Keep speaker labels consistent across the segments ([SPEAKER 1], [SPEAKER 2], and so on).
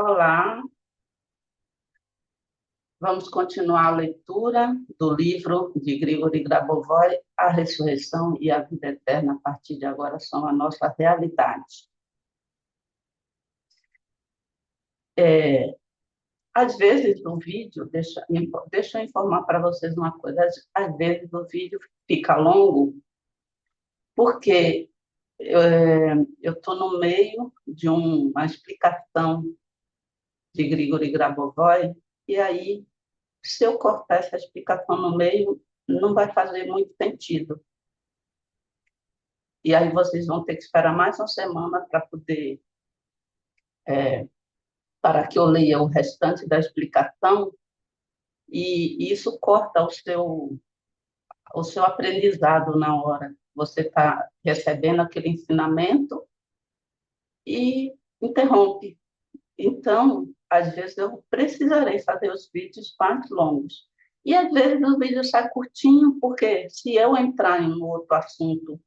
[SPEAKER 1] Olá, vamos continuar a leitura do livro de Grigori Grabovoi, A Ressurreição e a Vida Eterna, a partir de agora, são a nossa realidade. Às vezes o vídeo, deixa eu informar para vocês uma coisa, às vezes o vídeo fica longo, porque eu estou no meio de uma explicação de Grigori Grabovoi, e aí, se eu cortar essa explicação no meio, não vai fazer muito sentido. E aí vocês vão ter que esperar mais uma semana é, para que eu leia o restante da explicação, e isso corta o seu aprendizado na hora. Você está recebendo aquele ensinamento e interrompe. Então, às vezes eu precisarei fazer os vídeos mais longos. E às vezes o vídeo sai curtinho, porque se eu entrar em um outro assunto,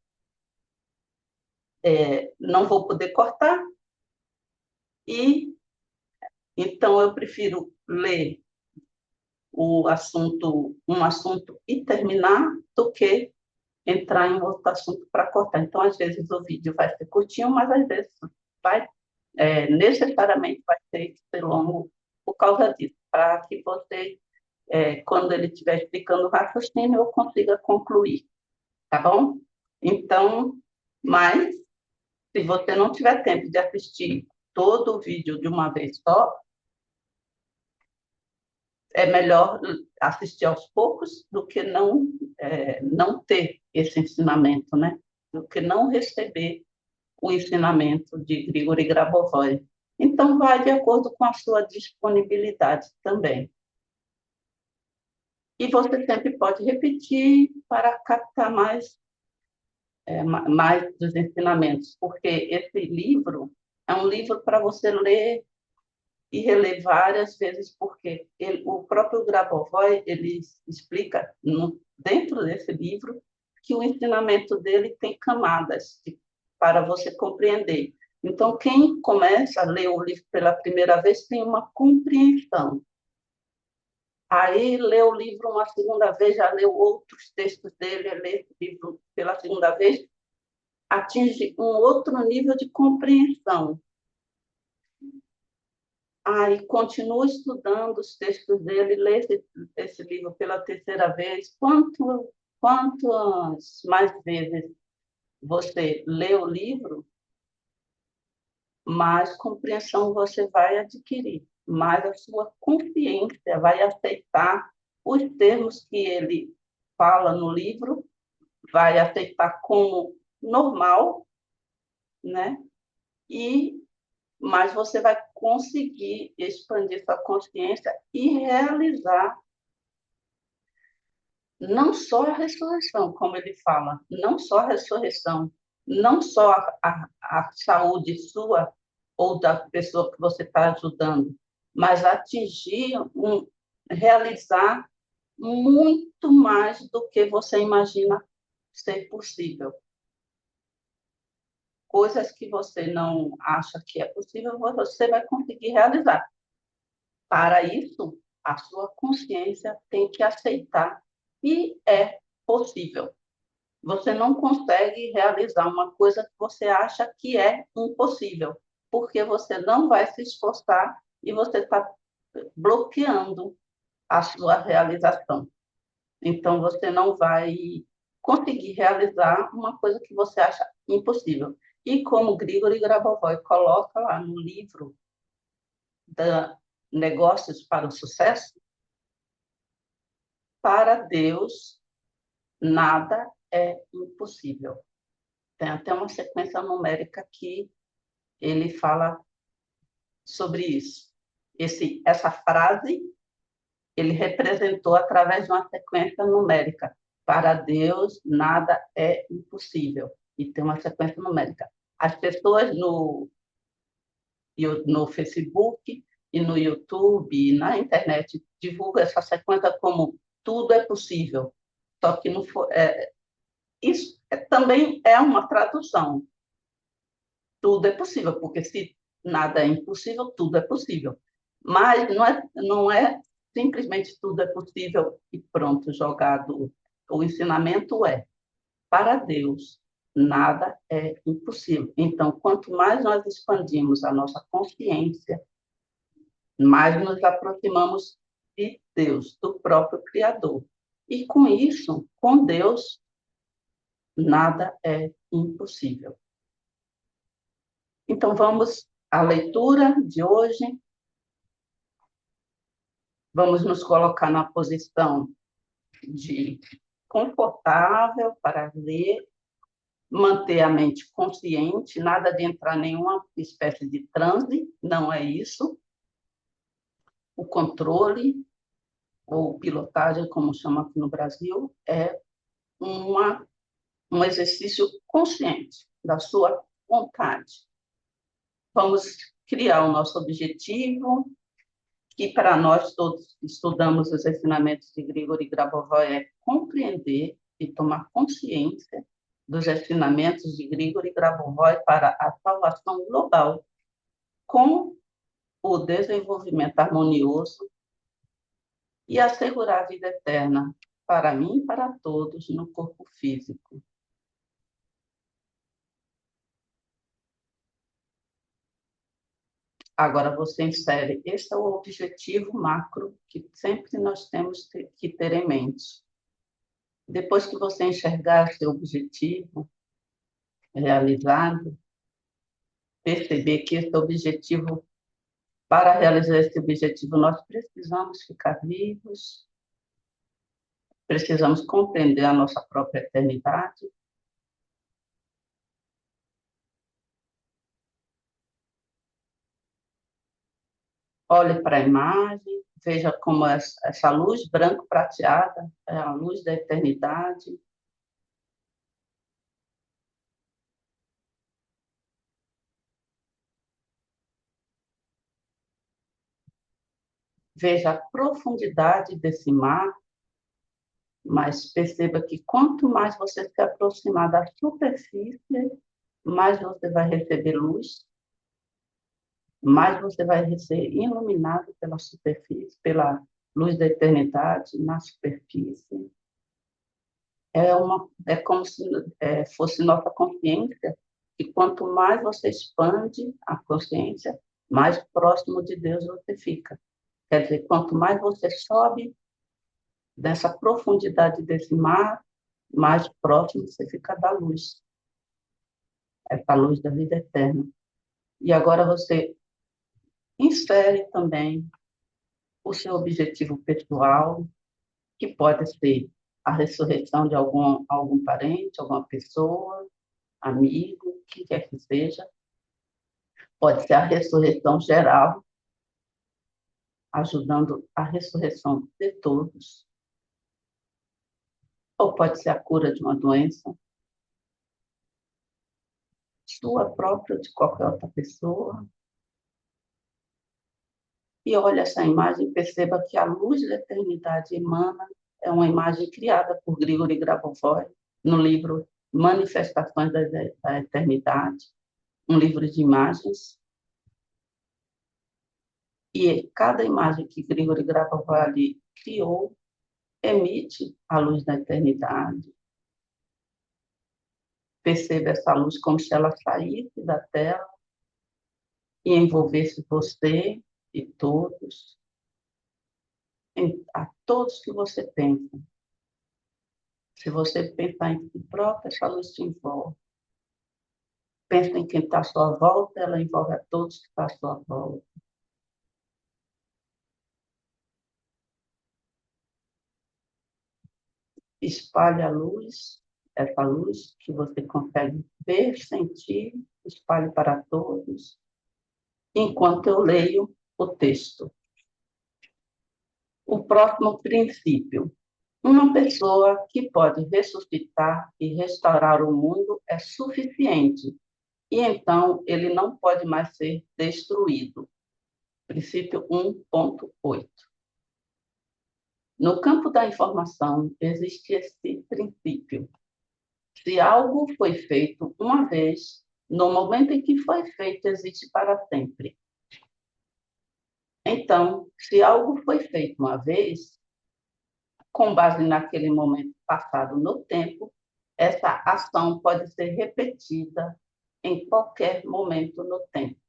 [SPEAKER 1] não vou poder cortar, e então eu prefiro ler um assunto e terminar, do que entrar em outro assunto para cortar. Então, às vezes o vídeo vai ser curtinho, mas às vezes vai, necessariamente vai ter que ser longo por causa disso, para que você, quando ele estiver explicando o raciocínio, eu consiga concluir, tá bom? Então, mas se você não tiver tempo de assistir todo o vídeo de uma vez só, é melhor assistir aos poucos do que não ter esse ensinamento, né? Do que não receber o ensinamento de Grigori Grabovoi. Então, vai de acordo com a sua disponibilidade também. E você sempre pode repetir para captar mais dos ensinamentos, porque esse livro é um livro para você ler e reler várias vezes, porque o próprio Grabovoi, ele explica dentro desse livro que o ensinamento dele tem camadas para você compreender. Então, quem começa a ler o livro pela primeira vez tem uma compreensão. Aí, lê o livro uma segunda vez, já leu outros textos dele, lê o livro pela segunda vez, atinge um outro nível de compreensão. Aí continua estudando os textos dele, lê esse livro pela terceira vez. Quantas mais vezes você lê o livro, mais compreensão você vai adquirir, mais a sua consciência vai aceitar os termos que ele fala no livro, vai aceitar como normal, né? E mas você vai conseguir expandir sua consciência e realizar não só a ressurreição, como ele fala, não só a ressurreição, não só a saúde sua ou da pessoa que você está ajudando, mas realizar muito mais do que você imagina ser possível. Coisas que você não acha que é possível, você vai conseguir realizar. Para isso, a sua consciência tem que aceitar que é possível. Você não consegue realizar uma coisa que você acha que é impossível, porque você não vai se esforçar e você está bloqueando a sua realização. Então, você não vai conseguir realizar uma coisa que você acha impossível. E como Grigori Grabovoi coloca lá no livro da Negócios para o Sucesso, para Deus nada é impossível. Tem até uma sequência numérica que ele fala sobre isso. Essa frase ele representou através de uma sequência numérica. Para Deus nada é impossível. E tem uma sequência numérica. As pessoas no Facebook e no YouTube e na internet divulgam essa sequência como tudo é possível. Só que não foi, isso também é uma tradução. Tudo é possível, porque se nada é impossível, tudo é possível. Mas não é simplesmente tudo é possível e pronto, jogado. O ensinamento é, para Deus, nada é impossível. Então, quanto mais nós expandimos a nossa consciência, mais nos aproximamos de Deus, do próprio Criador. E com isso, com Deus, nada é impossível. Então, vamos à leitura de hoje. Vamos nos colocar na posição de confortável para ler, manter a mente consciente, nada de entrar em nenhuma espécie de transe, não é isso. O controle, ou pilotagem, como chama aqui no Brasil, é um exercício consciente da sua vontade. Vamos criar o nosso objetivo, que para nós todos estudamos os ensinamentos de Grigori Grabovoi é compreender e tomar consciência dos ensinamentos de Grigori Grabovoi para a salvação global, com o desenvolvimento harmonioso e assegurar a vida eterna para mim e para todos no corpo físico. Agora você insere, esse é o objetivo macro que sempre nós temos que ter em mente. Depois que você enxergar seu objetivo realizado, perceber que esse objetivo, para realizar esse objetivo, nós precisamos ficar vivos, precisamos compreender a nossa própria eternidade. Olhe para a imagem, veja como essa luz branco-prateada é a luz da eternidade. Veja a profundidade desse mar, mas perceba que quanto mais você se aproximar da superfície, mais você vai receber luz, mais você vai ser iluminado pela superfície, pela luz da eternidade na superfície. É como se fosse nossa consciência, que quanto mais você expande a consciência, mais próximo de Deus você fica. Quer dizer, quanto mais você sobe dessa profundidade desse mar, mais próximo você fica da luz, essa luz da vida eterna. E agora você insere também o seu objetivo pessoal, que pode ser a ressurreição de algum parente, alguma pessoa, amigo, o que quer que seja. Pode ser a ressurreição geral, ajudando a ressurreição de todos. Ou pode ser a cura de uma doença, sua própria, de qualquer outra pessoa. E olhe essa imagem e perceba que a luz da eternidade emana, é uma imagem criada por Grigori Grabovoi no livro Manifestações da Eternidade, um livro de imagens. E cada imagem que Grigori Grabovoi ali criou emite a luz da eternidade. Perceba essa luz como se ela saísse da tela e envolvesse você e todos, a todos que você pensa. Se você pensar em si próprio, essa luz te envolve. Pensa em quem está à sua volta, ela envolve a todos que estão à sua volta. Espalhe a luz, essa luz que você consegue ver, sentir, espalhe para todos, enquanto eu leio o texto. O próximo princípio. Uma pessoa que pode ressuscitar e restaurar o mundo é suficiente, e então ele não pode mais ser destruído. Princípio 1.8. No campo da informação existe esse princípio. Se algo foi feito uma vez, No momento em que foi feito, existe para sempre. Então, se algo foi feito uma vez, com base naquele momento passado no tempo, essa ação pode ser repetida em qualquer momento no tempo.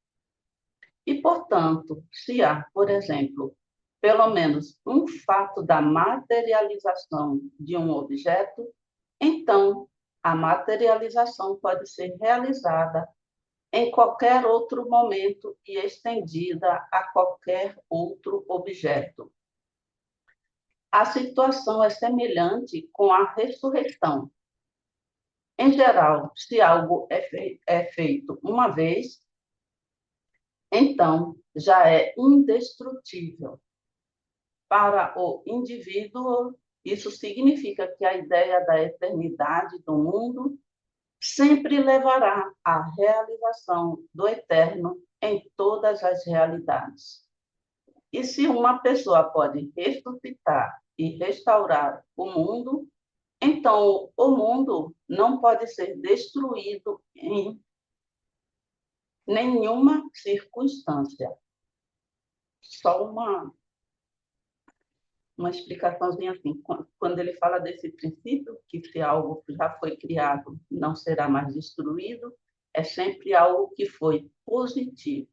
[SPEAKER 1] E, portanto, se há, por exemplo, pelo menos um fato da materialização de um objeto, então a materialização pode ser realizada em qualquer outro momento e estendida a qualquer outro objeto. A situação é semelhante com a ressurreição. Em geral, se algo é feito uma vez, então já é indestrutível. Para o indivíduo, isso significa que a ideia da eternidade do mundo sempre levará à realização do eterno em todas as realidades. E se uma pessoa pode ressuscitar e restaurar o mundo, então o mundo não pode ser destruído em nenhuma circunstância. Só uma explicaçãozinha assim, quando ele fala desse princípio, que se algo já foi criado, não será mais destruído, é sempre algo que foi positivo,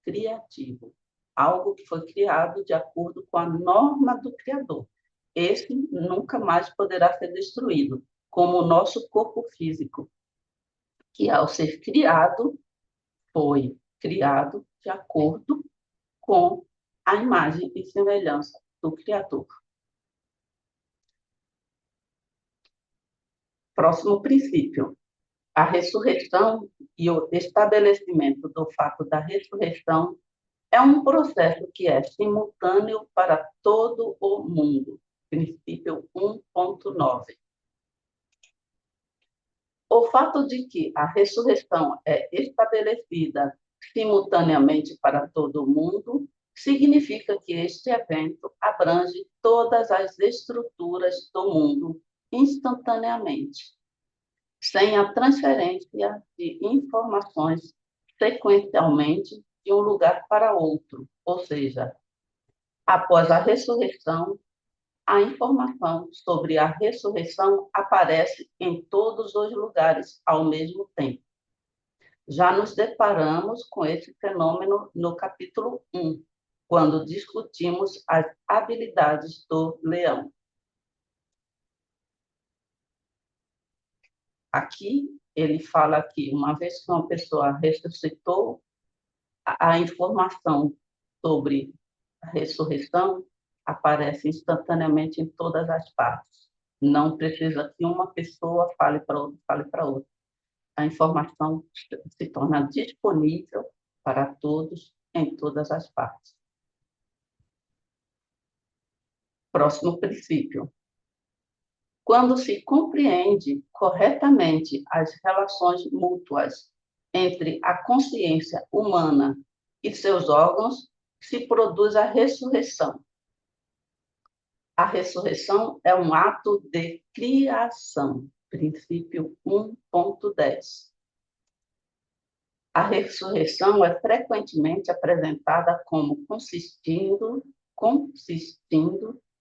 [SPEAKER 1] criativo, algo que foi criado de acordo com a norma do Criador. Esse nunca mais poderá ser destruído, como o nosso corpo físico, que ao ser criado, foi criado de acordo com a imagem e semelhança do Criador. Próximo princípio. A ressurreição e o estabelecimento do fato da ressurreição é um processo que é simultâneo para todo o mundo. Princípio 1.9. O fato de que a ressurreição é estabelecida simultaneamente para todo o mundo significa que este evento abrange todas as estruturas do mundo instantaneamente, sem a transferência de informações sequencialmente de um lugar para outro, ou seja, após a ressurreição, a informação sobre a ressurreição aparece em todos os lugares ao mesmo tempo. Já nos deparamos com esse fenômeno no capítulo 1, quando discutimos as habilidades do leão. Aqui, ele fala que, uma vez que uma pessoa ressuscitou, a informação sobre a ressurreição aparece instantaneamente em todas as partes. Não precisa que uma pessoa fale para outra, fale para outra. A informação se torna disponível para todos em todas as partes. Próximo princípio. Quando se compreende corretamente as relações mútuas entre a consciência humana e seus órgãos, se produz a ressurreição. A ressurreição é um ato de criação. Princípio 1.10. A ressurreição é frequentemente apresentada como consistindo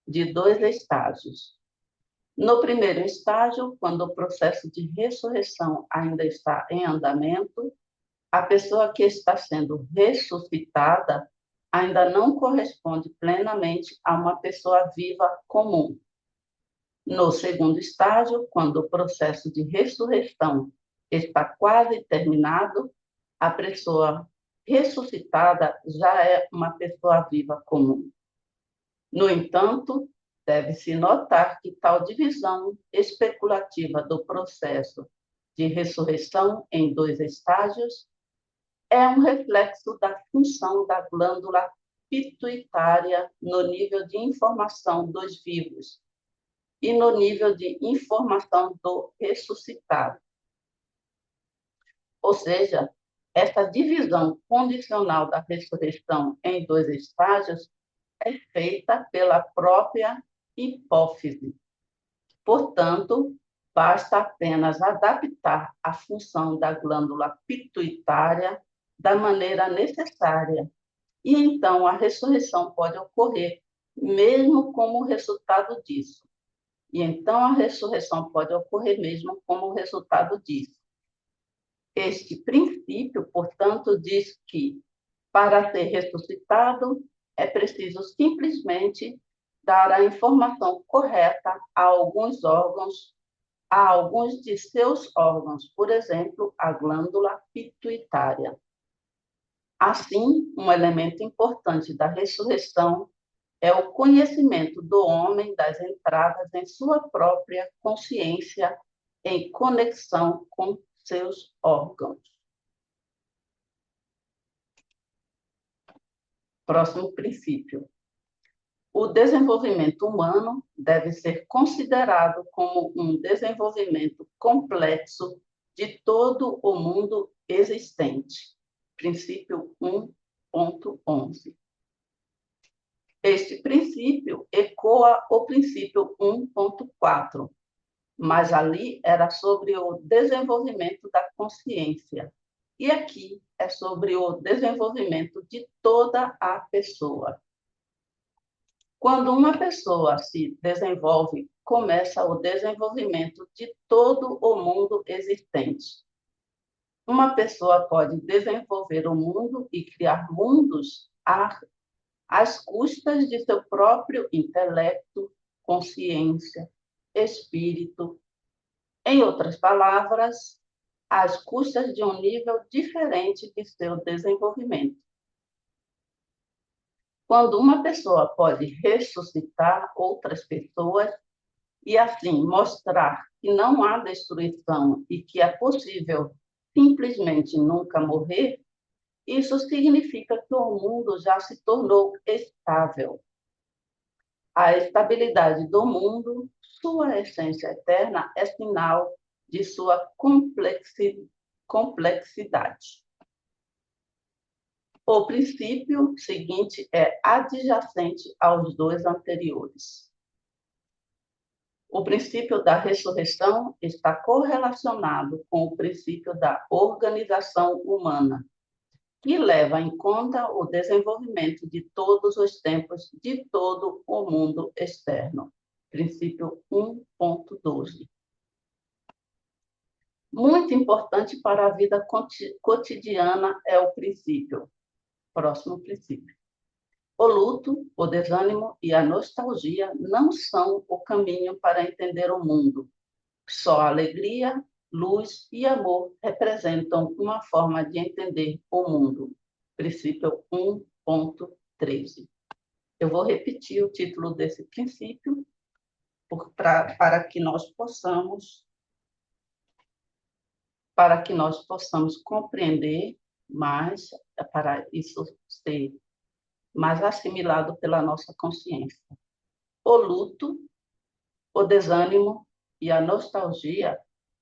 [SPEAKER 1] de dois estágios. No primeiro estágio, quando o processo de ressurreição ainda está em andamento, a pessoa que está sendo ressuscitada ainda não corresponde plenamente a uma pessoa viva comum. No segundo estágio, quando o processo de ressurreição está quase terminado, a pessoa ressuscitada já é uma pessoa viva comum. No entanto, deve-se notar que tal divisão especulativa do processo de ressurreição em dois estágios é um reflexo da função da glândula pituitária no nível de informação dos vivos e no nível de informação do ressuscitado. Ou seja, essa divisão condicional da ressurreição em dois estágios é feita pela própria hipófise. Portanto, Basta apenas adaptar a função da glândula pituitária da maneira necessária, e então a ressurreição pode ocorrer, mesmo como resultado disso. E então a ressurreição pode ocorrer mesmo como resultado disso. Este princípio, portanto, diz que, para ser ressuscitado, é preciso simplesmente dar a informação correta a alguns de seus órgãos, por exemplo, a glândula pituitária. Assim, um elemento importante da ressurreição é o conhecimento do homem das entradas em sua própria consciência em conexão com seus órgãos. Próximo princípio. O desenvolvimento humano deve ser considerado como um desenvolvimento complexo de todo o mundo existente. Princípio 1.11. Este princípio ecoa o princípio 1.4, mas ali era sobre o desenvolvimento da consciência. E aqui é sobre o desenvolvimento de toda a pessoa. Quando uma pessoa se desenvolve, começa o desenvolvimento de todo o mundo existente. Uma pessoa pode desenvolver o mundo e criar mundos às custas de seu próprio intelecto, consciência, espírito. Em outras palavras, às custas de um nível diferente de seu desenvolvimento. Quando uma pessoa pode ressuscitar outras pessoas e assim mostrar que não há destruição e que é possível simplesmente nunca morrer, isso significa que o mundo já se tornou estável. A estabilidade do mundo, sua essência eterna, é sinal de sua complexidade. O princípio seguinte é adjacente aos dois anteriores. O princípio da ressurreição está correlacionado com o princípio da organização humana, que leva em conta o desenvolvimento de todos os tempos de todo o mundo externo. Princípio 1.12. Muito importante para a vida cotidiana é o princípio. Próximo princípio. O luto, o desânimo e a nostalgia não são o caminho para entender o mundo. Só alegria, luz e amor representam uma forma de entender o mundo. Princípio 1.13. Eu vou repetir o título desse princípio para que nós possamos compreender mais, para isso ser mais assimilado pela nossa consciência. O luto, o desânimo e a nostalgia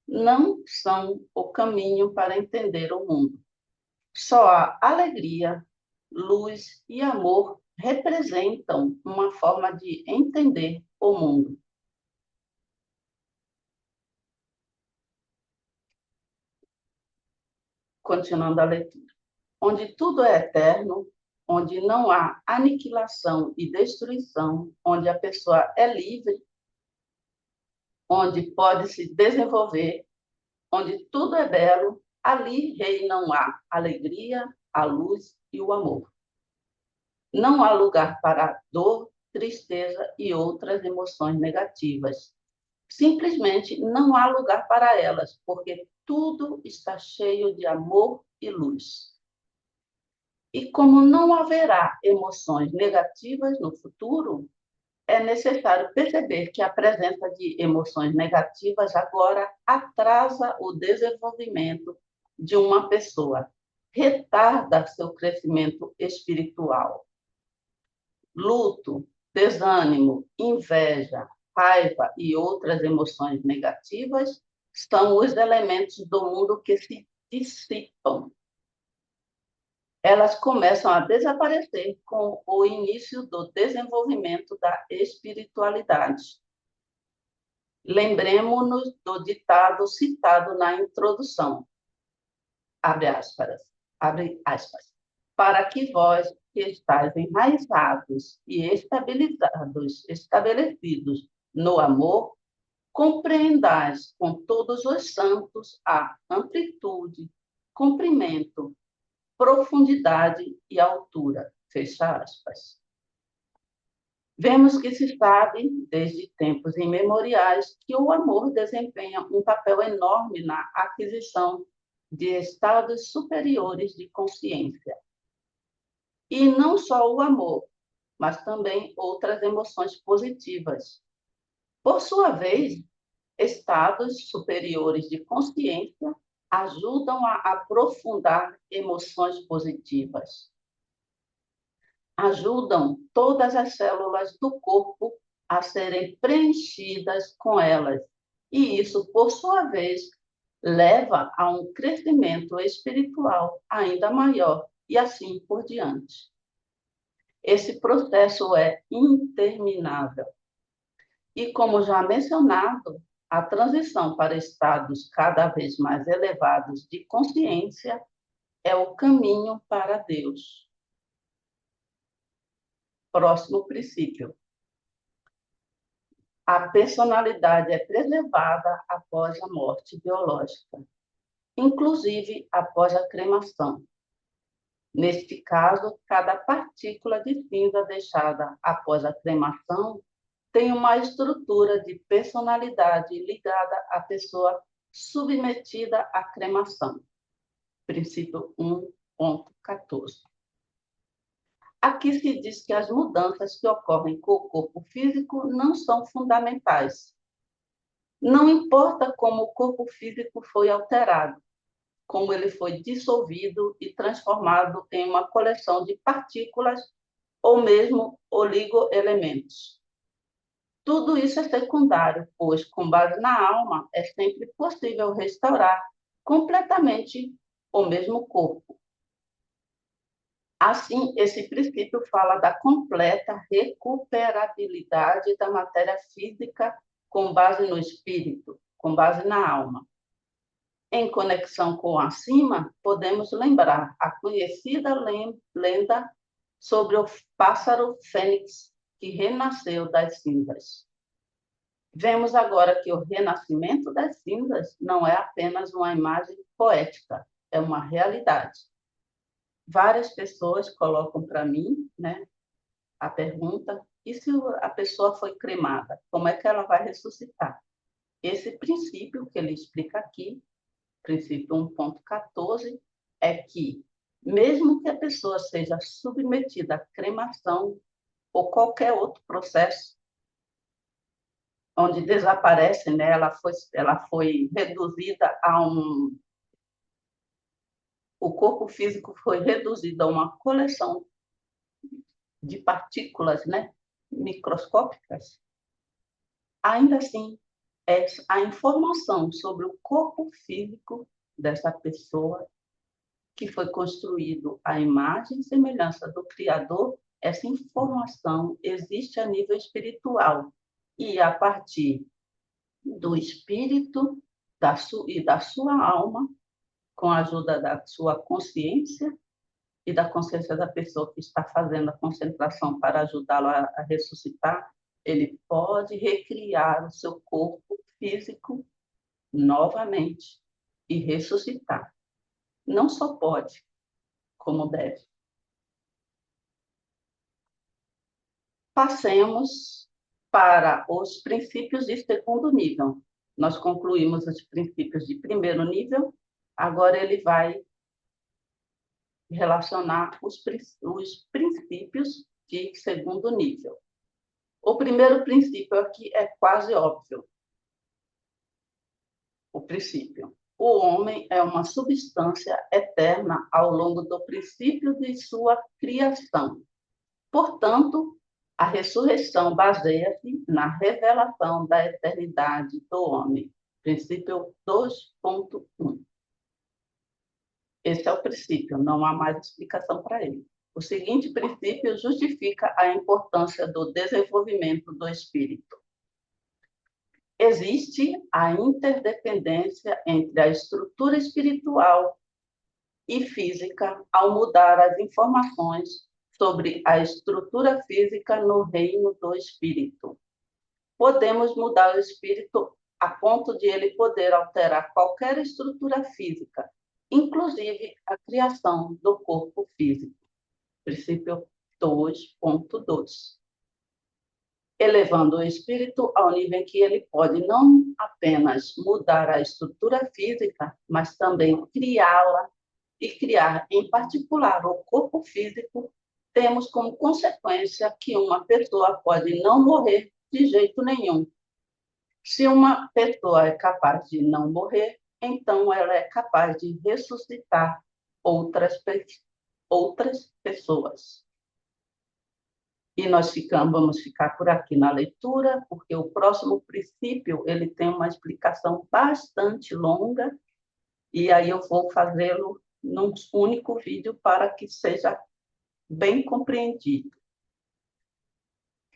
[SPEAKER 1] não são o caminho para entender o mundo. Só a alegria, luz e amor representam uma forma de entender o mundo. Continuando a leitura. Onde tudo é eterno, onde não há aniquilação e destruição, onde a pessoa é livre, onde pode se desenvolver, onde tudo é belo, ali reinam a alegria, a luz e o amor. Não há lugar para a dor, tristeza e outras emoções negativas. Simplesmente não há lugar para elas, porque tudo está cheio de amor e luz. E como não haverá emoções negativas no futuro, é necessário perceber que a presença de emoções negativas agora atrasa o desenvolvimento de uma pessoa, retarda seu crescimento espiritual. Luto, desânimo, inveja, raiva e outras emoções negativas são os elementos do mundo que se dissipam. Elas começam a desaparecer com o início do desenvolvimento da espiritualidade. Lembremos-nos do ditado citado na introdução, abre aspas, para que vós que estáis enraizados e estabelecidos no amor, compreendais com todos os santos a amplitude, comprimento, profundidade e altura. Fecha aspas. Vemos que se sabe, desde tempos imemoriais, que o amor desempenha um papel enorme na aquisição de estados superiores de consciência. E não só o amor, mas também outras emoções positivas. Por sua vez, estados superiores de consciência ajudam a aprofundar emoções positivas. Ajudam todas as células do corpo a serem preenchidas com elas. E isso, por sua vez, leva a um crescimento espiritual ainda maior e assim por diante. Esse processo é interminável. E, como já mencionado, a transição para estados cada vez mais elevados de consciência é o caminho para Deus. Próximo princípio. A personalidade é preservada após a morte biológica, inclusive após a cremação. Neste caso, cada partícula de cinza deixada após a cremação tem uma estrutura de personalidade ligada à pessoa submetida à cremação. Princípio 1.14. Aqui se diz que as mudanças que ocorrem com o corpo físico não são fundamentais. Não importa como o corpo físico foi alterado, como ele foi dissolvido e transformado em uma coleção de partículas ou mesmo oligoelementos. Tudo isso é secundário, pois, com base na alma, é sempre possível restaurar completamente o mesmo corpo. Assim, esse princípio fala da completa recuperabilidade da matéria física com base no espírito, com base na alma. Em conexão com acima, podemos lembrar a conhecida lenda sobre o pássaro fênix que renasceu das cinzas. Vemos agora que o renascimento das cinzas não é apenas uma imagem poética, é uma realidade. Várias pessoas colocam para mim, né, a pergunta: e se a pessoa foi cremada, como é que ela vai ressuscitar? Esse princípio que ele explica aqui, princípio 1.14, é que, mesmo que a pessoa seja submetida à cremação ou qualquer outro processo, onde desaparece, né, ela foi reduzida a um... O corpo físico foi reduzido a uma coleção de partículas, né, microscópicas, ainda assim, a informação sobre o corpo físico dessa pessoa, que foi construído à imagem e semelhança do Criador, essa informação existe a nível espiritual. E a partir do espírito e da sua alma, com a ajuda da sua consciência e da consciência da pessoa que está fazendo a concentração para ajudá-lo a ressuscitar, ele pode recriar o seu corpo físico novamente e ressuscitar. Não só pode, como deve. Passemos para os princípios de segundo nível. Nós concluímos os princípios de primeiro nível, agora ele vai relacionar os princípios de segundo nível. O primeiro princípio aqui é quase óbvio. O princípio. O homem é uma substância eterna ao longo do princípio de sua criação. Portanto, a ressurreição baseia-se na revelação da eternidade do homem. Princípio 2.1. Esse é o princípio, não há mais explicação para ele. O seguinte princípio justifica a importância do desenvolvimento do espírito. Existe a interdependência entre a estrutura espiritual e física ao mudar as informações sobre a estrutura física no reino do espírito. Podemos mudar o espírito a ponto de ele poder alterar qualquer estrutura física, inclusive a criação do corpo físico. Princípio 2.2. Elevando o espírito ao nível em que ele pode não apenas mudar a estrutura física, mas também criá-la e criar, em particular, o corpo físico, temos como consequência que uma pessoa pode não morrer de jeito nenhum. Se uma pessoa é capaz de não morrer, então ela é capaz de ressuscitar outras pessoas. E nós vamos ficar por aqui na leitura, porque o próximo princípio ele tem uma explicação bastante longa, e aí eu vou fazê-lo num único vídeo para que seja bem compreendido.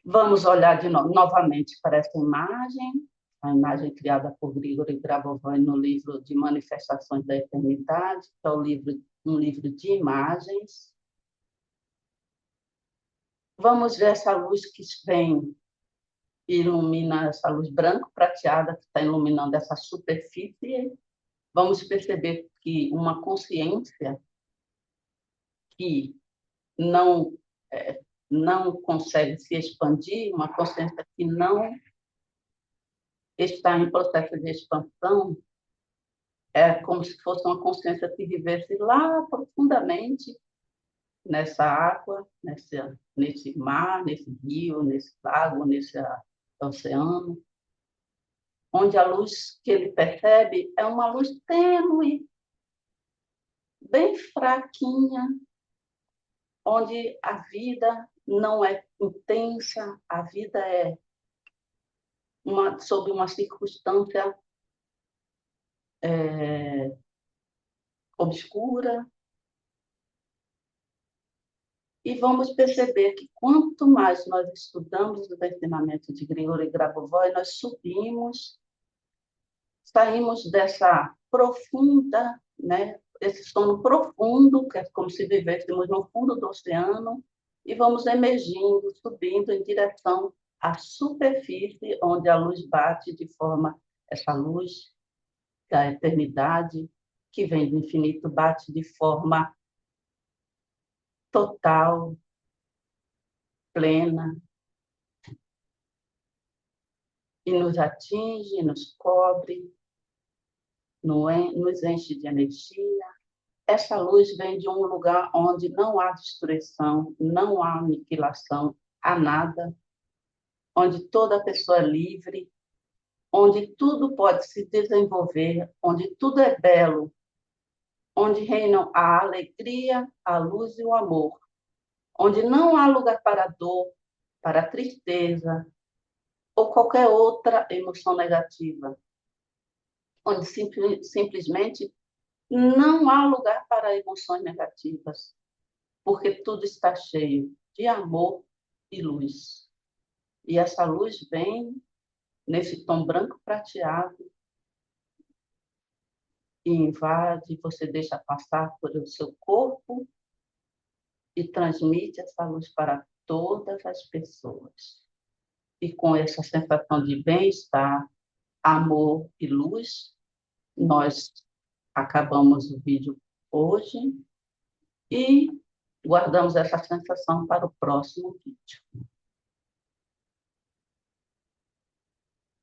[SPEAKER 1] Vamos olhar novamente para essa imagem, a imagem criada por Grigori Grabovoi no livro de Manifestações da Eternidade, que é um livro de imagens. Vamos ver essa luz que vem e ilumina, essa luz branco-prateada que está iluminando essa superfície. Vamos perceber que uma consciência que não consegue se expandir, uma consciência que não está em processo de expansão, é como se fosse uma consciência que vivesse lá profundamente nessa água, nesse mar, nesse rio, nesse lago, nesse oceano, onde a luz que ele percebe é uma luz tênue, bem fraquinha, onde a vida não é intensa, a vida é sob uma circunstância obscura. E vamos perceber que quanto mais nós estudamos os ensinamentos de Grigori Grabovoi, nós saímos dessa profunda, esse sono profundo, que é como se vivêssemos no fundo do oceano, e vamos emergindo, subindo em direção à superfície, onde a luz bate essa luz da eternidade, que vem do infinito, bate de forma total, plena, e nos atinge, nos cobre, nos enche de energia. Essa luz vem de um lugar onde não há destruição, não há aniquilação, há nada, onde toda pessoa é livre, onde tudo pode se desenvolver, onde tudo é belo, onde reinam a alegria, a luz e o amor, onde não há lugar para a dor, para a tristeza ou qualquer outra emoção negativa, onde simplesmente não há lugar para emoções negativas, porque tudo está cheio de amor e luz. E essa luz vem nesse tom branco prateado e invade, você deixa passar por o seu corpo e transmite essa luz para todas as pessoas. E com essa sensação de bem-estar, amor e luz, nós acabamos o vídeo hoje e guardamos essa sensação para o próximo vídeo.